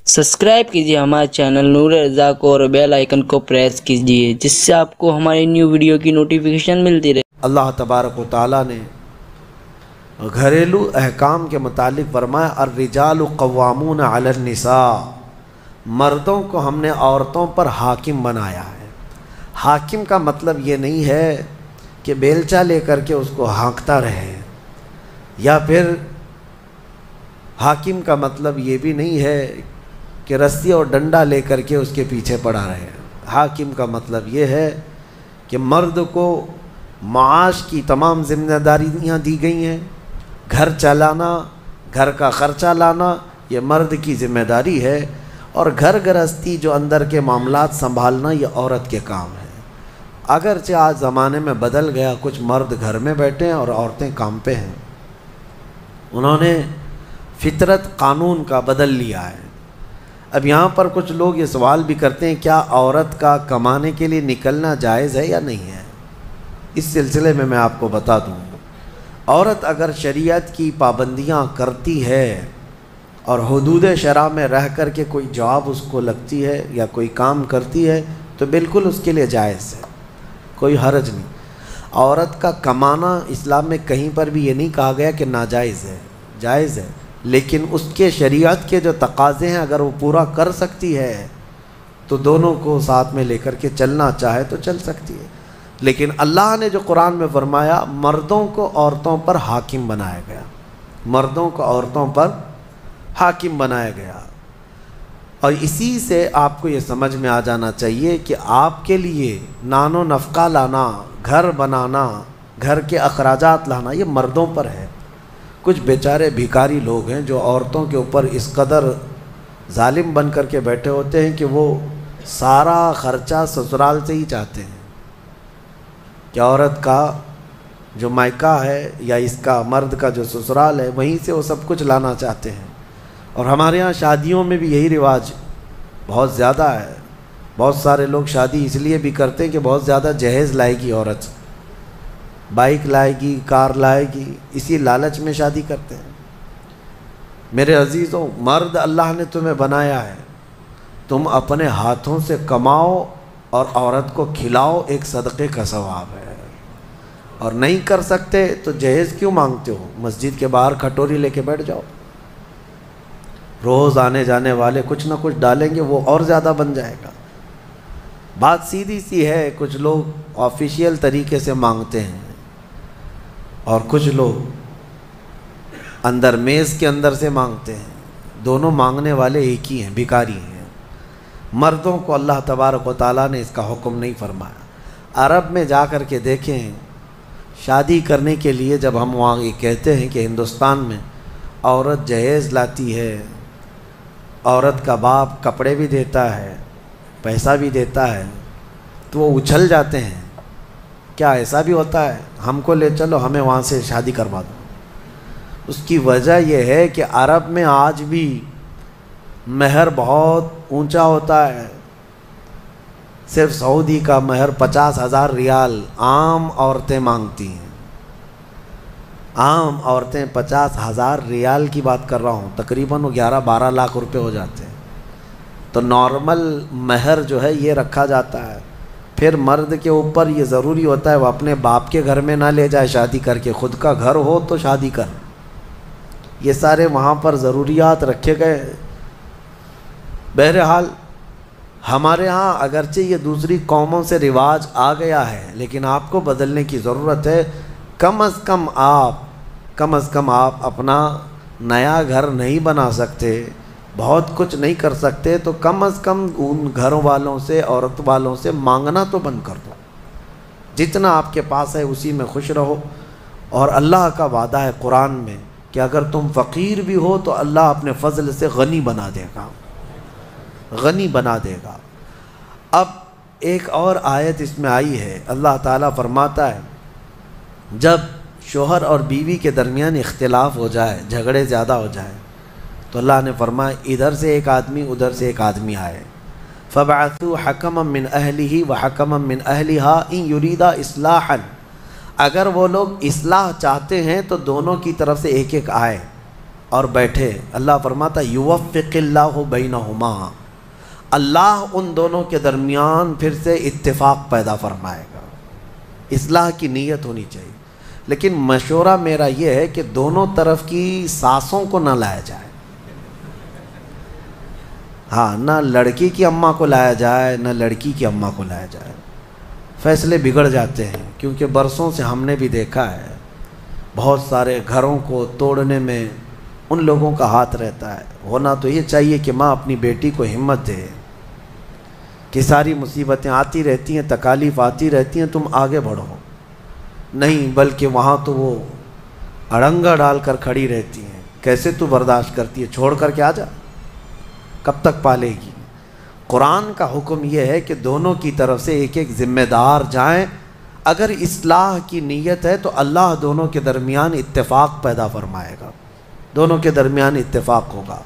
Subscribe कीजिए हमारे channel नूर रज़ा को और बेल आइकन को प्रेस कीजिए जिससे आपको हमारी न्यू वीडियो की नोटिफिकेशन मिलती रहे। अल्लाह तबारक व तआला ने घरेलू अहकाम के मुतालिक फरमाया अर्रिजालु क़व्वामून अलन निसा, मर्दों को हमने औरतों पर हाकिम बनाया है। हाकिम का मतलब ये नहीं है कि बेलचा लेकर के उसको हाँकता रहे, या फिर हाकिम का मतलब ये भी नहीं है कि रस्सी और डंडा लेकर के उसके पीछे पड़ा रहे। हाकिम का मतलब ये है कि मर्द को माश की तमाम जिम्मेदारियाँ दी गई हैं। घर चलाना, घर का ख़र्चा लाना, ये मर्द की ज़िम्मेदारी है, और घर गृहस्थी जो अंदर के मामलात संभालना ये औरत के काम है। अगरचे आज ज़माने में बदल गया, कुछ मर्द घर में बैठे हैं और औरतें काम पे हैं। उन्होंने फितरत कानून का बदल लिया है। अब यहाँ पर कुछ लोग ये सवाल भी करते हैं क्या औरत का कमाने के लिए निकलना जायज़ है या नहीं है। इस सिलसिले में मैं आपको बता दूँ, औरत अगर शरीयत की पाबंदियाँ करती है और हुदूद शरा में रह कर के कोई जॉब उसको लगती है या कोई काम करती है तो बिल्कुल उसके लिए जायज़ है, कोई हर्ज नहीं। औरत का कमाना इस्लाम में कहीं पर भी ये नहीं कहा गया कि नाजायज़ है, जायज़ है, लेकिन उसके शरीयत के जो तकाज़े हैं अगर वो पूरा कर सकती है तो दोनों को साथ में लेकर के चलना चाहे तो चल सकती है। लेकिन अल्लाह ने जो कुरान में फरमाया मर्दों को औरतों पर हाकिम बनाया गया, मर्दों को औरतों पर हाकिम बनाया गया। और इसी से आपको ये समझ में आ जाना चाहिए कि आपके लिए नानो नफ़का लाना, घर बनाना, घर के अखराजात लाना ये मर्दों पर है। कुछ बेचारे भिखारी लोग हैं जो औरतों के ऊपर इस कदर जालिम बन कर के बैठे होते हैं कि वो सारा ख़र्चा ससुराल से ही चाहते हैं कि औरत का जो मायका है या इसका मर्द का जो ससुराल है वहीं से वो सब कुछ लाना चाहते हैं। और हमारे यहाँ शादियों में भी यही रिवाज बहुत ज़्यादा है। बहुत सारे लोग शादी इसलिए भी करते हैं कि बहुत ज़्यादा जहेज़ लाएगी औरत, बाइक लाएगी, कार लाएगी, इसी लालच में शादी करते हैं। मेरे अजीज़ों, मर्द अल्लाह ने तुम्हें बनाया है, तुम अपने हाथों से कमाओ और औरत को खिलाओ, एक सदक़े का सवाब है। और नहीं कर सकते तो जहेज़ क्यों मांगते हो, मस्जिद के बाहर कटोरी लेके बैठ जाओ। रोज़ आने जाने वाले कुछ ना कुछ डालेंगे, वो और ज़्यादा बन जाएगा। बात सीधी सी है, कुछ लोग ऑफिशियल तरीके से मांगते हैं और कुछ लोग अंदर मेज़ के अंदर से मांगते हैं। दोनों मांगने वाले एक ही हैं, भिखारी हैं। मर्दों को अल्लाह तबारक व तआला ने इसका हुक्म नहीं फरमाया। अरब में जा कर के देखें, शादी करने के लिए जब हम वहाँ ये कहते हैं कि हिंदुस्तान में औरत जहेज़ लाती है, औरत का बाप कपड़े भी देता है, पैसा भी देता है, तो वो उछल जाते हैं। क्या ऐसा भी होता है, हमको ले चलो, हमें वहाँ से शादी करवा दो। उसकी वजह यह है कि अरब में आज भी महर बहुत ऊंचा होता है। सिर्फ सऊदी का महर 50,000 रियाल आम औरतें मांगती हैं। आम औरतें 50,000 रियाल की बात कर रहा हूँ, तकरीबन 11-12 लाख रुपए हो जाते हैं। तो नॉर्मल महर जो है ये रखा जाता है। फिर मर्द के ऊपर ये ज़रूरी होता है वो अपने बाप के घर में ना ले जाए शादी करके, ख़ुद का घर हो तो शादी कर। ये सारे वहाँ पर ज़रूरियात रखे गए। बहरहाल हमारे यहाँ अगरचे ये दूसरी कौमों से रिवाज आ गया है, लेकिन आपको बदलने की ज़रूरत है। कम से कम आप अपना नया घर नहीं बना सकते, बहुत कुछ नहीं कर सकते, तो कम से कम उन घर वालों से, औरत वालों से मांगना तो बंद कर दो। जितना आपके पास है उसी में खुश रहो। और अल्लाह का वादा है कुरान में कि अगर तुम फ़कीर भी हो तो अल्लाह अपने फ़ज़ल से गनी बना देगा, गनी बना देगा। अब एक और आयत इसमें आई है, अल्लाह ताला फरमाता है जब शोहर और बीवी के दरमियान इख्तिलाफ़ हो जाए, झगड़े ज़्यादा हो जाए, तो अल्लाह ने फरमाया इधर से एक आदमी उधर से एक आदमी आए, फ़बअसू हकमम मिन अहलिही व हकमम मिन अहलिहा इन युरीदा इस्लाहन, अगर वो लोग इस्लाह चाहते हैं तो दोनों की तरफ से एक एक आए, اور بیٹھے، اللہ فرماتا یوفق اللہ بینہما، اللہ ان دونوں کے درمیان پھر سے اتفاق پیدا فرمائے گا۔ اصلاح کی نیت ہونی چاہیے، لیکن مشورہ میرا یہ ہے کہ دونوں طرف کی ساسوں کو نہ لایا جائے، ہاں، نہ لڑکی کی اماں کو لایا جائے نہ لڑکی کی اماں کو لایا جائے، فیصلے بگڑ جاتے ہیں، کیونکہ برسوں سے ہم نے بھی دیکھا ہے بہت سارے گھروں کو توڑنے میں ان لوگوں کا ہاتھ رہتا ہے۔ ہونا تو یہ چاہیے کہ ماں اپنی بیٹی کو ہمت دے کہ ساری مصیبتیں آتی رہتی ہیں، تکالیف آتی رہتی ہیں، تم آگے بڑھو، نہیں بلکہ وہاں تو وہ اڑنگا ڈال کر کھڑی رہتی ہیں، کیسے تو برداشت کرتی ہے، چھوڑ کر کے آ جا، کب تک پالے گی۔ قرآن کا حکم یہ ہے کہ دونوں کی طرف سے ایک ایک ذمہ دار جائیں، اگر اصلاح کی نیت ہے تو اللہ دونوں کے درمیان اتفاق پیدا فرمائے گا، دونوں کے درمیان اتفاق ہوگا۔